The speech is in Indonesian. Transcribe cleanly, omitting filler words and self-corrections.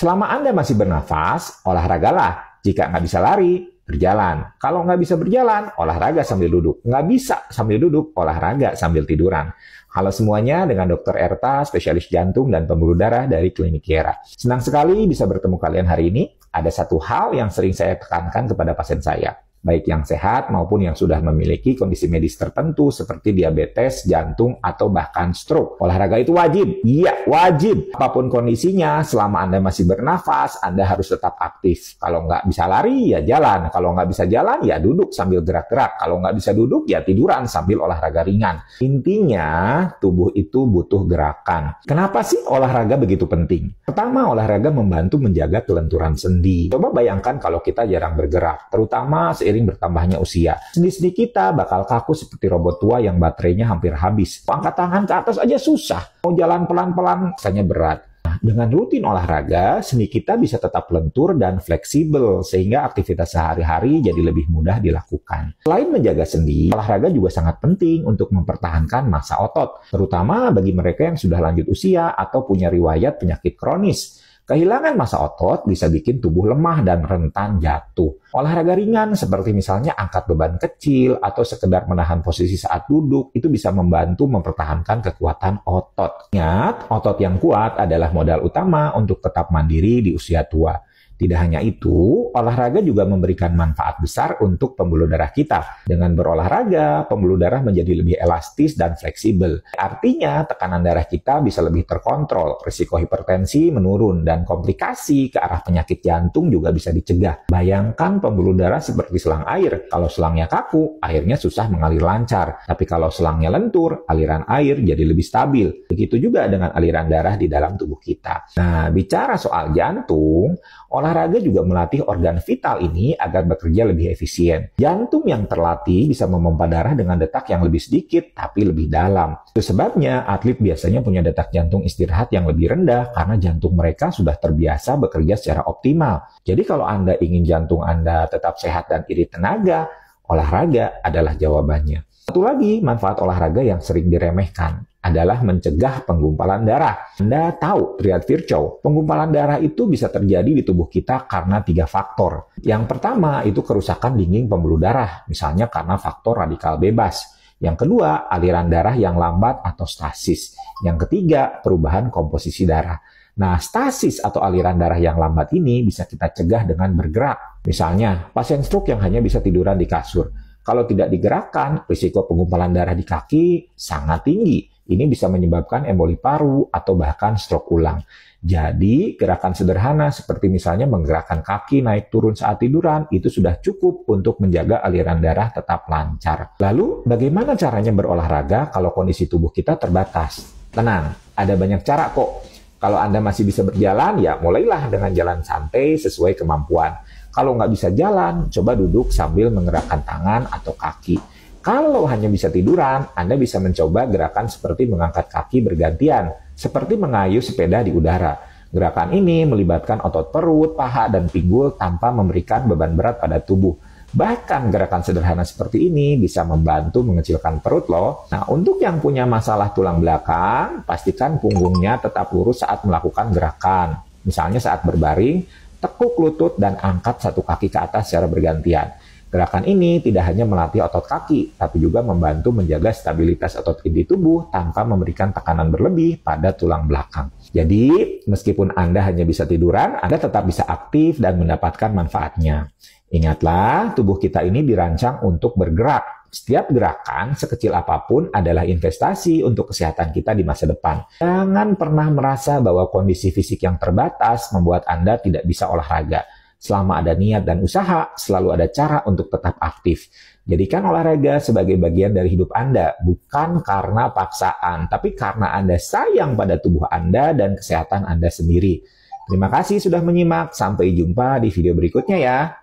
Selama Anda masih bernafas, olahragalah. Jika nggak bisa lari, berjalan. Kalau nggak bisa berjalan, olahraga sambil duduk. Nggak bisa sambil duduk, olahraga sambil tiduran. Halo semuanya, dengan Dr. Erta, spesialis jantung dan pembuluh darah dari Klinik Kiera. Senang sekali bisa bertemu kalian hari ini. Ada satu hal yang sering saya tekankan kepada pasien saya, baik yang sehat maupun yang sudah memiliki kondisi medis tertentu seperti diabetes, jantung, atau bahkan stroke. Olahraga itu wajib. Iya, wajib. Apapun kondisinya, selama Anda masih bernafas, Anda harus tetap aktif. Kalau nggak bisa lari, ya jalan. Kalau nggak bisa jalan, ya duduk sambil gerak-gerak. Kalau nggak bisa duduk, ya tiduran sambil olahraga ringan. Intinya, tubuh itu butuh gerakan. Kenapa sih olahraga begitu penting? Pertama, olahraga membantu menjaga kelenturan sendi. Coba bayangkan kalau kita jarang bergerak, terutama seiring bertambahnya usia. Sendi-sendi kita bakal kaku seperti robot tua yang baterainya hampir habis. Angkat tangan ke atas aja susah. Mau jalan pelan-pelan rasanya berat. Nah, dengan rutin olahraga, sendi kita bisa tetap lentur dan fleksibel sehingga aktivitas sehari-hari jadi lebih mudah dilakukan. Selain menjaga sendi, olahraga juga sangat penting untuk mempertahankan massa otot, terutama bagi mereka yang sudah lanjut usia atau punya riwayat penyakit kronis. Kehilangan massa otot bisa bikin tubuh lemah dan rentan jatuh. Olahraga ringan seperti misalnya angkat beban kecil atau sekedar menahan posisi saat duduk itu bisa membantu mempertahankan kekuatan otot. Ingat, otot yang kuat adalah modal utama untuk tetap mandiri di usia tua. Tidak hanya itu, olahraga juga memberikan manfaat besar untuk pembuluh darah kita. Dengan berolahraga, pembuluh darah menjadi lebih elastis dan fleksibel. Artinya, tekanan darah kita bisa lebih terkontrol, risiko hipertensi menurun, dan komplikasi ke arah penyakit jantung juga bisa dicegah. Bayangkan pembuluh darah seperti selang air. Kalau selangnya kaku, airnya susah mengalir lancar. Tapi kalau selangnya lentur, aliran air jadi lebih stabil. Begitu juga dengan aliran darah di dalam tubuh kita. Nah, bicara soal jantung, olahraga juga melatih organ vital ini agar bekerja lebih efisien. Jantung yang terlatih bisa memompa darah dengan detak yang lebih sedikit tapi lebih dalam. Itu sebabnya atlet biasanya punya detak jantung istirahat yang lebih rendah karena jantung mereka sudah terbiasa bekerja secara optimal. Jadi kalau Anda ingin jantung Anda tetap sehat dan irit tenaga, olahraga adalah jawabannya. Satu lagi manfaat olahraga yang sering diremehkan adalah mencegah penggumpalan darah. Anda tahu triad Virchow, penggumpalan darah itu bisa terjadi di tubuh kita karena 3 faktor. Yang pertama itu kerusakan dinding pembuluh darah, misalnya karena faktor radikal bebas. Yang kedua, aliran darah yang lambat atau stasis. Yang ketiga, perubahan komposisi darah. Nah, stasis atau aliran darah yang lambat ini bisa kita cegah dengan bergerak. Misalnya, pasien stroke yang hanya bisa tiduran di kasur. Kalau tidak digerakkan, risiko penggumpalan darah di kaki sangat tinggi. Ini bisa menyebabkan emboli paru atau bahkan stroke ulang. Jadi, gerakan sederhana seperti misalnya menggerakkan kaki naik turun saat tiduran itu sudah cukup untuk menjaga aliran darah tetap lancar. Lalu, bagaimana caranya berolahraga kalau kondisi tubuh kita terbatas? Tenang, ada banyak cara kok. Kalau Anda masih bisa berjalan, ya mulailah dengan jalan santai sesuai kemampuan. Kalau nggak bisa jalan, coba duduk sambil menggerakkan tangan atau kaki. Kalau hanya bisa tiduran, Anda bisa mencoba gerakan seperti mengangkat kaki bergantian, seperti mengayuh sepeda di udara. Gerakan ini melibatkan otot perut, paha, dan pinggul tanpa memberikan beban berat pada tubuh. Bahkan gerakan sederhana seperti ini bisa membantu mengecilkan perut loh. Nah, untuk yang punya masalah tulang belakang, pastikan punggungnya tetap lurus saat melakukan gerakan. Misalnya saat berbaring, tekuk lutut dan angkat satu kaki ke atas secara bergantian. Gerakan ini tidak hanya melatih otot kaki, tapi juga membantu menjaga stabilitas otot inti tubuh tanpa memberikan tekanan berlebih pada tulang belakang. Jadi, meskipun Anda hanya bisa tiduran, Anda tetap bisa aktif dan mendapatkan manfaatnya. Ingatlah, tubuh kita ini dirancang untuk bergerak. Setiap gerakan, sekecil apapun, adalah investasi untuk kesehatan kita di masa depan. Jangan pernah merasa bahwa kondisi fisik yang terbatas membuat Anda tidak bisa olahraga. Selama ada niat dan usaha, selalu ada cara untuk tetap aktif. Jadikan olahraga sebagai bagian dari hidup Anda, bukan karena paksaan, tapi karena Anda sayang pada tubuh Anda dan kesehatan Anda sendiri. Terima kasih sudah menyimak, sampai jumpa di video berikutnya ya.